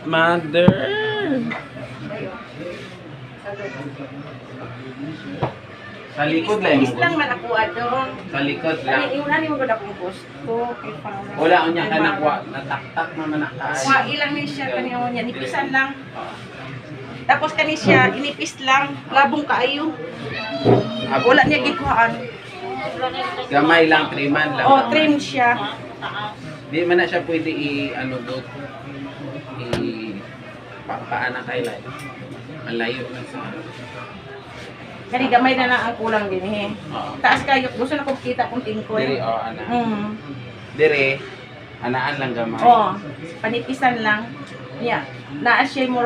Mother. Sa likod lang Is mo. lang man ako doon. Sa likod Kani lang. iunan mo gud akong gusto kay para. Wala ko niya ka nakuha. Nataktak naman na Wa kaay. ilang ni siya kaniyo niya nipisan lang. Tapos kani siya inipis lang, labong kaayo. Wala niya gikuhaan. Gamay lang, triman lang. Oh, trim siya. Di man na siya pwede i-ano doon. Paana kay lai. Malayo na sa. Kani gamay na lang ang kulang din eh. Oo. Taas kayo, gusto na kong kita kung tingkoy. Dire ana. Mm. Dire anaan lang gamay. Oh, panipisan lang. Yeah. Naa siya mo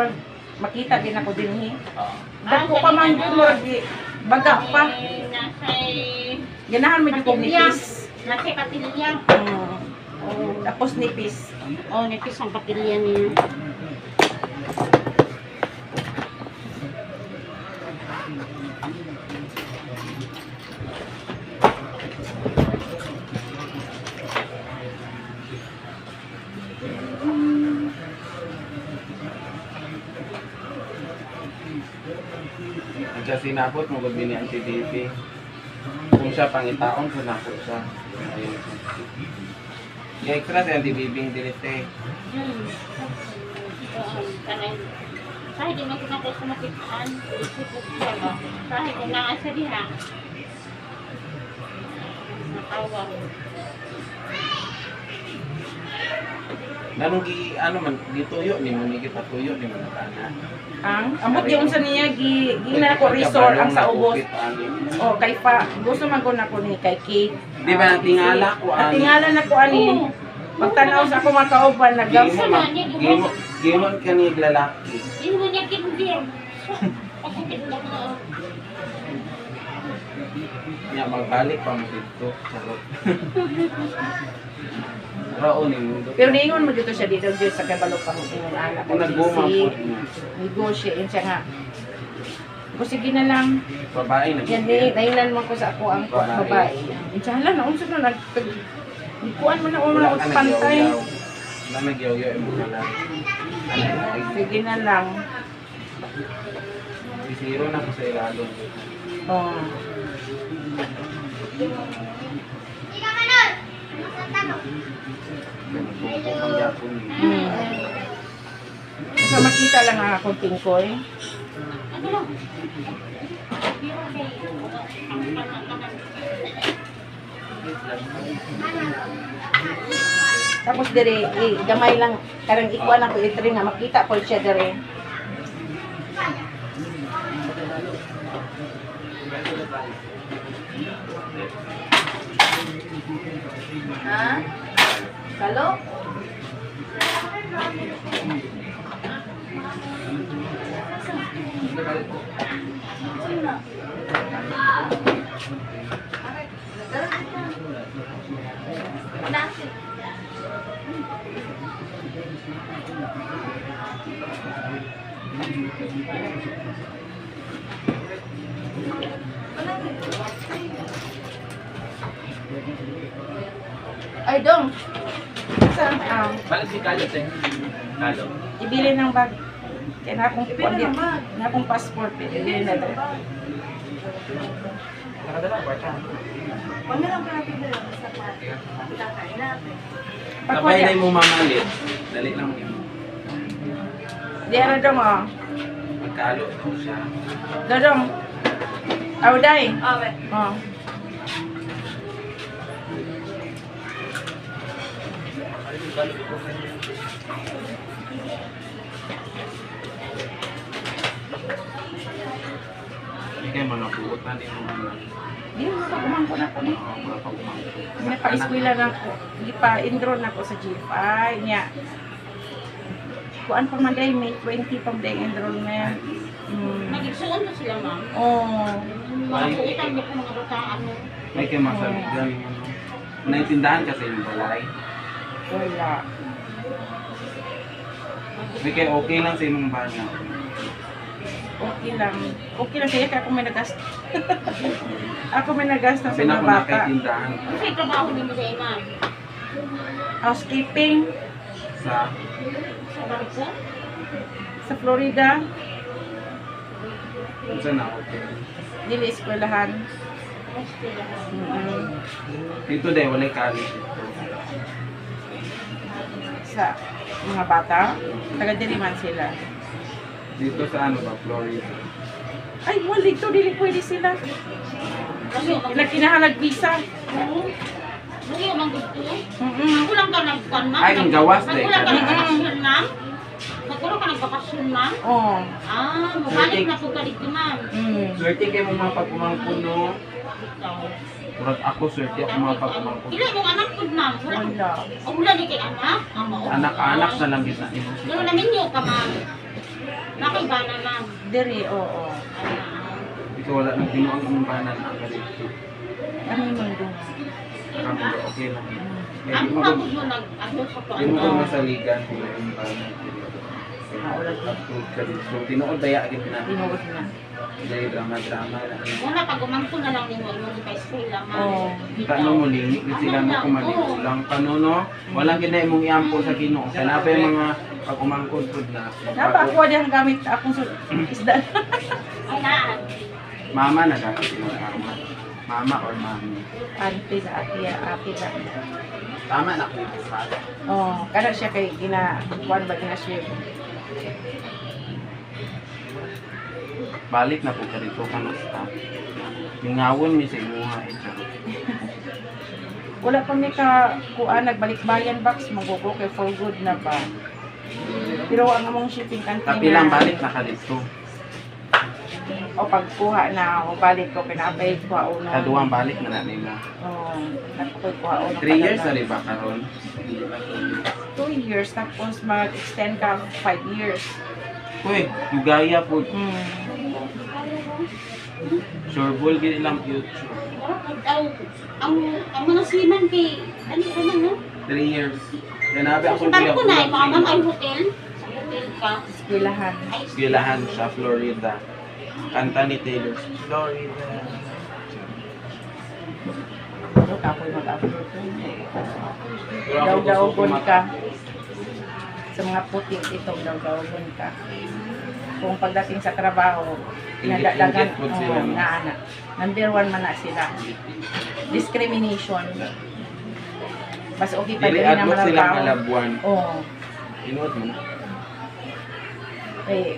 makita din ako din eh. Oo. Dako pa man yun mo baga pa. Ganahan mo yung kong nipis. Nasa patilya. Oh. Tapos nipis. Oh, nipis ang patilya niya. Kasi sinapot mo gud bini ang TDP. Kung siya pangitaon sinapot siya. Ayun. Yung extra sa antibibing dilite. Kahit di man ko natin sumakitaan, isipot siya ba? Kahit kung naasa diha. Natawa. Nanong ano man gituyo ni mo ni gipatuyo ni mo nakana. Ang amot yung sa niya gina ko resort ang sa ubos. Oh, kay pa gusto man ko na ko ni kay Kate. Di ba natingala ko ani? Natingala na ko ani. Pagtanaw sa ako makauban nagaw. Gimon ka ni lalaki. Hindi mo niya kinubir. Pagkakit lang na. Nya magbalik pa mo dito. Charot. Raon ni mo. Pero niingon mo dito siya dito sa kabalo pa ng ingon anak. Kung nagguma po niya. Negotiate siya nga. Kung sige na lang. Babae na. Yan eh, dahilan mo ko sa ako ang babae. Inshallah na, unsa na ikuan mo na una ako pantay. Wala nagyaw-yaw mo na lang. Sige na lang. Sisiro na ko sa ilalong. Oh. Ganito ang yapon ni. So makita lang ang akong tingkoy. Ano lang? Tapos dire, gamay lang, karang ikuan ako itri nga makita ko siya dire. Ha? Kalo? Ay, dong. Saan? Balik si Kalo, te. Kalo. Ibili ng bag. Kaya na akong na akong passport. Ibili na dre. Nakadala ko siya. Huwag na lang natin na lang. Basta kakain natin. Sabay na mo mamalit. Dali lang mo. Di ano dong oh. Magkalo daw siya. Dodong. Auday. Oh. Hindi kayo mga buutan din mo mga. Di mo pa kumangko na ko ni. Mga pagkumangko. Hindi pa eskwela na ko. Hindi pa enroll na ko sa GFI niya. Kuan pa man day May 20 pa day enrollment. Nagigsuon na sila, ma'am. Oh. Makakuitan niyo po mga bataan mo. May kayo masabi dyan. Naintindahan kasi yung balay. Wala. May kayo okay lang sa inyong bana. Okay lang. Okay lang kaya ako may nagasta. Ako may nagasta sa Kasi na mga ako bata. nakaintindahan Ano sa'yo trabaho din mo sa ima? Housekeeping. sa Sa barko? Sa Florida, Unsa na okay. dili eskwelahan. Dito dahil wala college dito. Sa mga bata, taga diri man sila. Dito sa ano ba, Florida. Ay, wala dito, dili pwede sila. Kasi Sila kinahalag visa. Hindi mo man gusto. Mm-mm. Kulang ka nagkuhan, ma'am. Ay, ang gawas na Nagkulang ka eh. nagbakasyon, ma'am. Nagkulang ka nagbakasyon, ma'am. Oh. Ah, mabalik na po ka dito, ma'am. Swerte kayo mga pagkumangkon, no? Ikaw. Murag ako, swerte ako mga pagkumangkon. Ilan yung anak ko, ma'am? Wala. O wala di kay anak? Anak-anak sa lang gitna nimo. Pero namin nyo ka, ma'am. Nakibana, ma'am. Diri, oo. Ikaw wala nang tinuang kumbanan ang dito. Ano yung mundo? Kamo okay lang. Eh, Ang di mo tapos mo nag-ano sa di mo kuwan. masaligan kung yung banan. Upload ka dito. So, tinuod daya agad na. Tinuod na. Dahil drama-drama na. Wala, pag umangko na lang ninyo, imo di pa school lang, ma'am. Oo. Kano mo lingit kasi sila mo kumaligo lang kano no. Walang gina imong iampo sa Ginoo. Kana pa yung mga pag-umangkod pod na. Napa ako din ang gamit akong isda. Ay, naan. Mama na dapat sila karma. Mama or mami. Ante na ate na. Tama na ko. Oh, kada siya kay kuan ba gina siya. Balik na po ka dito ka na staff. Ngawon mi sa imuha ito. Wala pa mi ka kuan nagbalik bayan box magugo kay for good na ba. Pero ang among shipping country Tapi lang balik na ka dito. o pagkuha na o balik ko pinapay ko una. Kaduang balik na nimo. Oh, nagkuha ko una. 3 years na rin ba karon? 2 years tapos mag-extend ka 5 years. Uy, Ugaya po. Sure ball gid lang future. Ang mga seaman kay, ano ka man, no? 3 years. Ganabi ako Sa ko na, mga ma'am ay hotel. Sa hotel ka. Eskwelahan. Ay, Eskwelahan sa Florida. Kanta ni Taylor Swift. Florida. Ano ka po mag-upload ko? Pero ako Daw-dawgon gusto ko ka. Sa mga putik ito, daw-dawgon ka. Kung pagdating sa trabaho, pinadalagan Ingit-ingit po sila, no? na anak. Number 1 man na sila. Discrimination. Mas okay pa Dili din na adlok sila trabaho. malabuan. Oo. Inuot mo. Eh,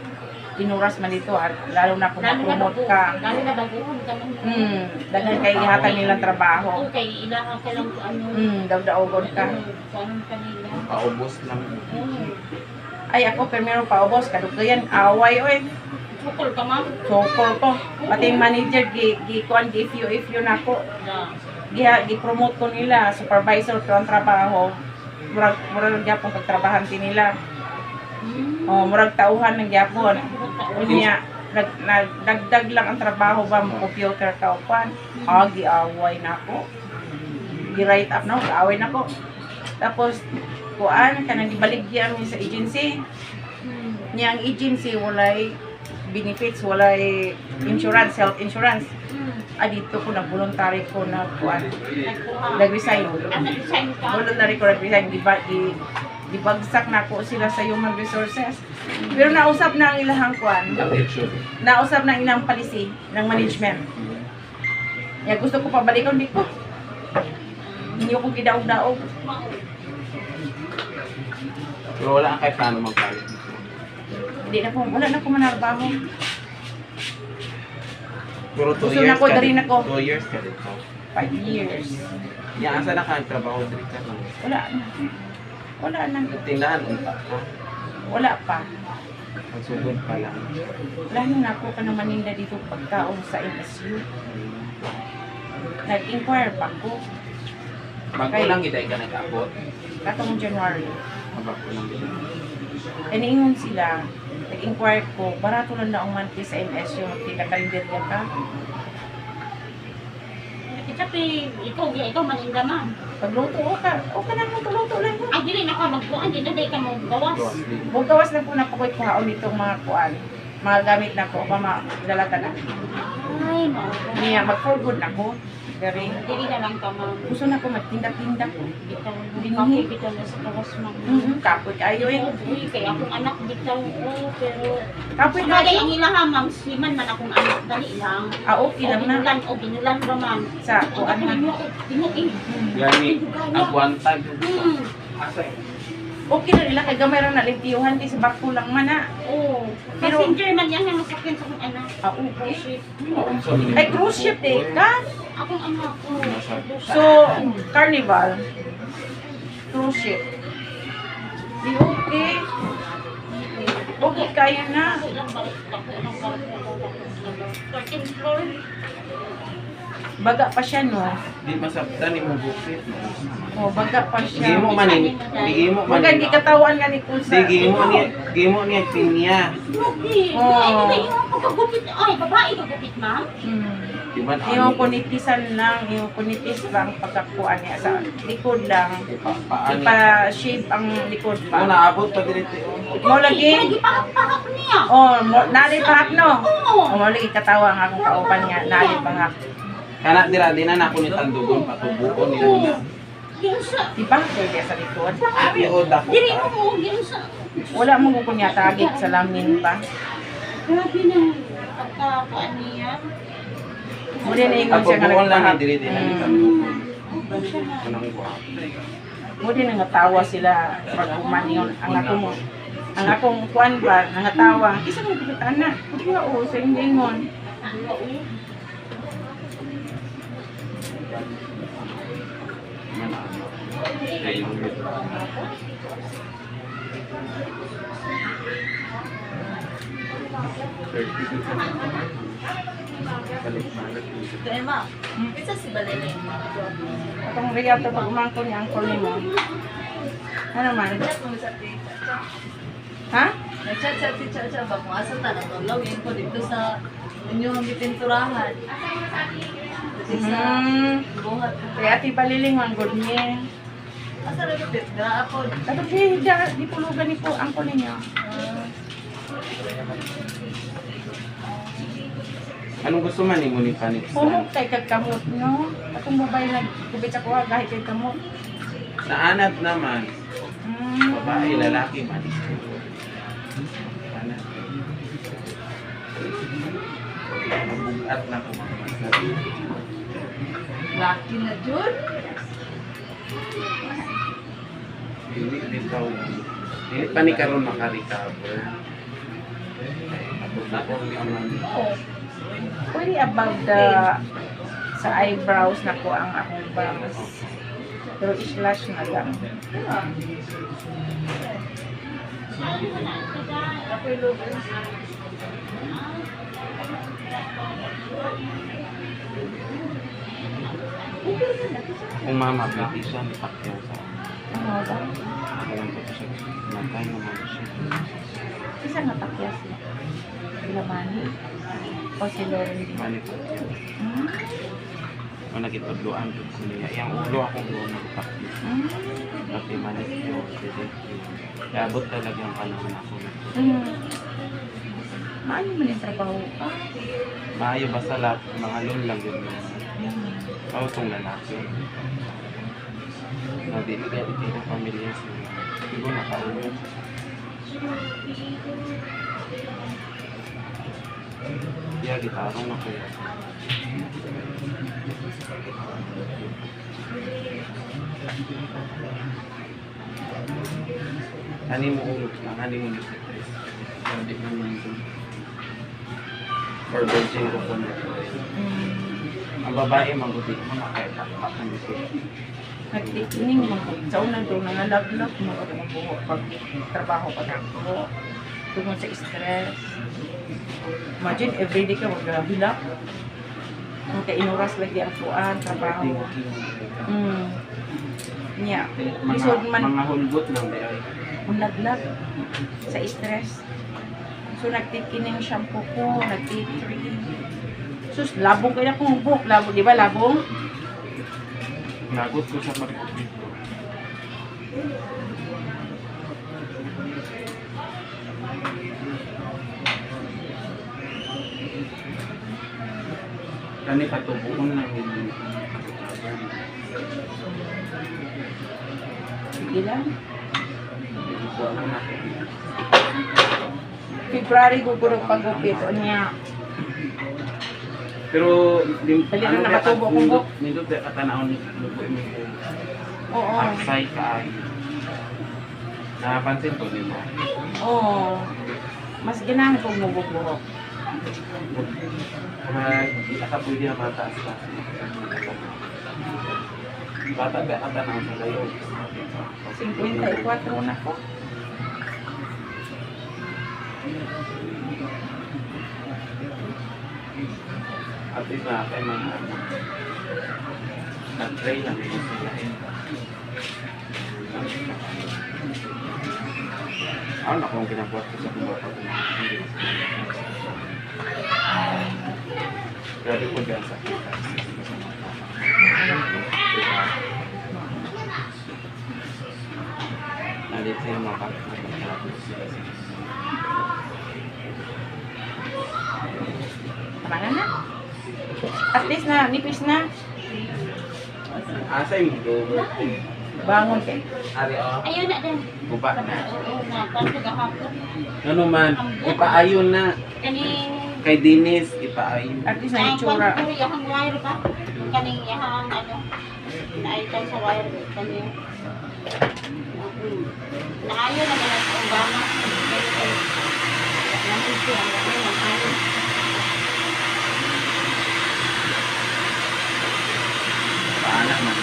tinuras man dito, lalo na kung lalo na ma-promote ka. Lalo na baguhan ka man. Daghan kay ihatag nilang trabaho. Okay, ilahan ka lang kung ano. Daw-dawgon ka. Kung anong kanila. Paubos lang. Ay, ako, primero pa ubos, kadugayan, away, oy. Bukol ka, ma'am. Sokol ko. Pati yung manager, kuan if you na ko. Gi-promote ko nila, supervisor ko ang trabaho. Murag gyapon pagtrabahan din nila. Oh, murag tauhan ng gyapon. Unya, nagdagdag lang ang trabaho ba mo computer ka upan. Giaway na ko. Gi-write up na ko, away na ko. Tapos kuan kanang gibaligyan mi sa agency. Niya ang agency walay benefits, walay insurance, health insurance. Dito ko na voluntary ko na kuan. Nag-resign. Nag-resign ka. Voluntary ko nag-resign. Dibagsak na ko sila sa human resources. Pero nausap na ang ilahang kuan. Nausap na ang ilang policy ng management. Ya gusto ko pabalikan dito. Hindi ko gidaog-daog. Pero wala ang kay plano magpalit. Wala na ko manarbaho. Pero 2 Gusto years na ko, ka dari na ko. 2 years ka dito. 5 years. Yan, asa na ka trabaho dito ka lang. Wala na. Wala na. Tindahan, unta ka. Wala pa. Magsugod pa lang. Lalo na ako ka naman ninda dito pagkaon sa MSU. Nag-inquire pa ko. Bago lang giday ka nag-abot. Katong January. Bago lang giday. Iniingon sila. Nag-inquire ko. Barato lang na ang monthly sa MSU. Magtita-kalendarya ka. Ikaw maninda, ma'am. Pagluto, o ka lang luto lang. Ay, dili na ka magkuhan, di na ka mo gawas. Bugawas na po na po ko'y kuhaon itong mga kuan. Mga gamit na ko, mama, lalata na. Ay, ma'am. Niya, mag-for good na ko. Dari. Dili na lang ka, ma'am. Gusto na ko magtinda-tinda ko. Bitaw, Dinhi. kapoy bitaw na sa kawas, ma'am. Kapoy kayo eh. Uy, kaya akong anak bitaw ko, pero... Kapoy Bagay kayo. ang ilaha, ma'am. Siman man akong anak, dali lang. Okay lang na. Binulan ba, ma'am? Sa O, kuan ako na. mo, tinuin. Gani, agwantag. Asa Okay na nila kay gamay ra na lintiyuhan di sa bako lang man na. Oo. Pero- Passenger man yan ang masakyan sa akong anak. Okay. Shit. Ay cruise ship eh ka. Akong anak ko. So Carnival cruise ship. Di okay. Okay kaya na. Ilang balik ako, ilang balik ako. 13th floor. Baga pa siya no. Di masabtan ni mo bukit. Oh, baga pa Di siya. mo manin. Di mo Baga manin. di katawan nga ni Kulsa. Di mo niya pinya. Hindi. Oo. Hindi. Yung pagkagupit. Ay, babae kagupit, ma'am. Di ba Yung kunitisan lang, yung kunitis lang pagkakuan niya sa likod lang. paano? Ipa-shape ang likod Mo pa. naabot pa dito. Mo lagi. Lagi pahak-pahak niya. Oh, nari pahak no. Oo. Oh, mo lagi katawa nga akong kauban nga nari pahak. Kana dira di na nako ni tandugon patubuon ni na. Yung sa... Di ba? Pwede sa likod. Iyo dako. Dili mo mo. Yung sa... Wala mo ko niya tagit sa lamin pa. Grabe na. Pagkakuan niya. Mo din ingon siya nga Patubuon lang nagpahak. ni diri di na ni Mm. tandugon. Ano siya na? Kanang buwan. Mo din nangatawa sila pag umaningon ang ako mo. Ang akong kuan ba nangatawa. Isa mo pitan na. Di ba o sa ingon. Ayun. Balik-balik. Emma, isa si Balene. Atong riyato pag umangko ni angkol nimo. Ano man? Chat mo sa Chacha. Ha? Nag-chat-chat si Chacha ba kung asa ta natulawin ko dito sa inyong gipinturahan. Kasi sa buhat. Kaya ati palilingon good niya. Asa rin ito? Gra ako. Tapos di pulugan ni po angkol ninyo. Anong gusto man nimo ni Panit? Pumok kay kagkamot, no? Atong mobile nagkubit sa kuha kahit kay kamot. Naanad naman. Babae, lalaki man. Anad. Mabugat na ko mga masabi. Lucky na Jud. Dili bitaw. Dili pa ni karon maka-recover. Abot na ko ang Pwede above the sa eyebrows na ko ang akong bangs. Pero i-slash na lang. Ako'y lugar. kung mama pwede siya ni Pacquiao sa Ano ba? alam ko siya. Matay naman siya. Isa nga takyas siya. Sila Manny. O si Lauren. Mani ko. Ano nakitudloan ko sa niya. Yang ulo akong ulo ng Pacquiao. Pati manicure, pedicure. Abot talaga ang panahon ako. Maano mo yung trabaho ka? Maayo basta lahat, mga lon lang yun. Ako itong lalaki. Nabili ka dito ng pamilya siya. Hindi ko nakaulo. Kaya gitarong na kuya. Hani mo ulot lang, hani mo ulot. Hindi mo nandun. Or virgin ko po na. Ang babae, mabuti mo nakaitakpak ang gusto. Nagtikining mo. Sa unang doon, nangalaglag mo ka ng buho pag trabaho pa ng buho. Tungkol sa stress. Imagine, everyday ka mag-hilak. Ang kainuras lagi ang puan, trabaho. Yeah. Lisod man, Mga hulgot lang di ay. ang laglag sa stress. So, nagtikining shampoo ko, nag-tea tree. Sus, labong kaya kong buhok. Labong, di ba labong? Nagot ko sa marikot dito. Kani patubuon lang yun. Sige lang. Buwan na natin. February gugurog pagupit o niya. Pero, Dali na nakatubo kong buhok. nindot na katanahon ni Lupo mo Oo. aksay ka ay. Napansin ko nimo. Oo. Mas ginahan kong buhok. Hindi ka pwede na mataas ka. Bata ka katanahon sa layo. 54 na ko. At least na kayo mga nag-try lang yun sila. Ano kung ginabuhat ko sa kumbaga ko na hindi. Grabe ko dyan sa kita. Nalit sa'yo mga pagkakapos sila sila. Tama na. At least na, nipis na. Asa yung go? Bangon kay. Ari o. Ayun na din. Guba na. Oo nga, kasi gahapon. Ano man, ipaayon na. Kani, Kay Dennis, ipaayon. At least na ang itsura. kwan ko yung wire ba? Kaning yahang ano, naitan sa wire kani. Naayon na nila sa Obama. Nandito siya, naayon. Paanak man.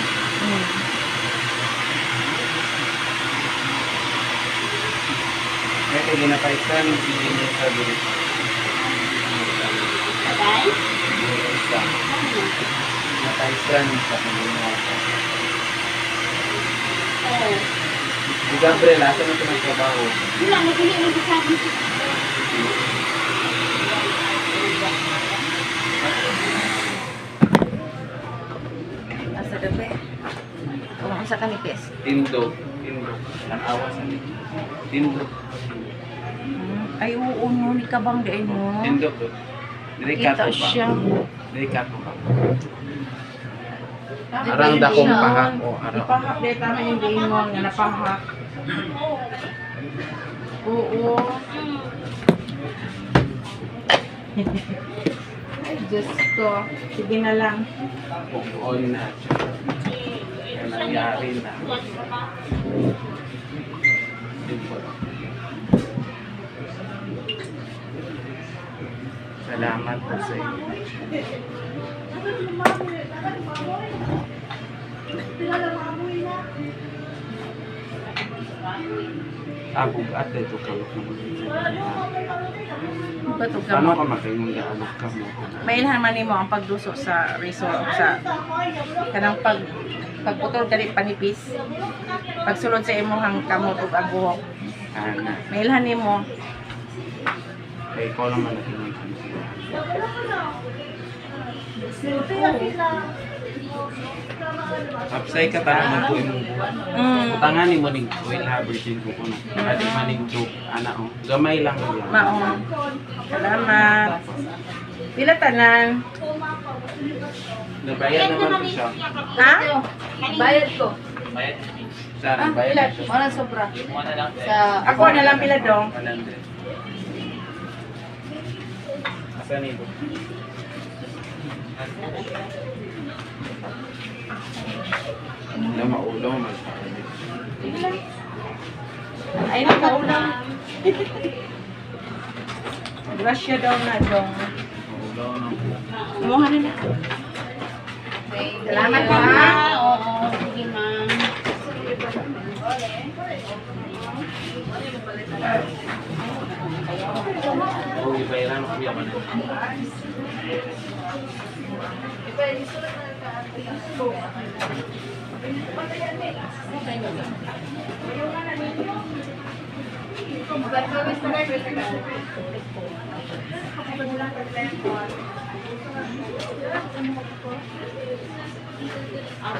Kaya kaya ginapaisan si Dennis sa Dennis. Sabay? Napaisan sa kanya. Oo. Si Gabriel, asa na ito ng trabaho? Wala, nagili mo sa akin. Asa gabi. Kung sa kanipis. Tindog. Tindog. Ang awas sa nito. Tindog. Ay, oo, no, ni kabang din mo. Tindog. Delikado Kita ba? siya. Delikado ba? Di ba Arang yung dakong gingon? pahak o arang. Ipahak din, tama yung gingon nga napahak. Oo. Ay, Diyos ko. Sige na lang. On na. Kaya nangyari na. Tindog. Salamat po sa inyo. Abog at ito kayo. Bato ka Paano mo. ka makainong anak ka mo? Mailhan man nimo ang pagduso sa resort sa kanang pagputol kani panipis. Pagsulod sa imong kamot ug ang buhok. Ana. Mailhan nimo. Kaya ikaw naman nakinig. Upside ka tayo ng buhay mong buwan. Utangan ni mo ning oil habertin ko kuno. Kadi maning joke ana o. Gamay lang yan. Maong. Salamat. Pila tanan? Nabayad naman ko siya. Ha? Bayad ko. Sana Ah, bayad pila? siya. Wala sobra. Sa Ako na lang pila dong. 100. Asan ito? Na maulo man. Ay, nakaulang. Grasya daw na dong. Maulo na. Imuha na na. Salamat po ha. Oo, sige ma'am. O ibayran ko yaman. Ah,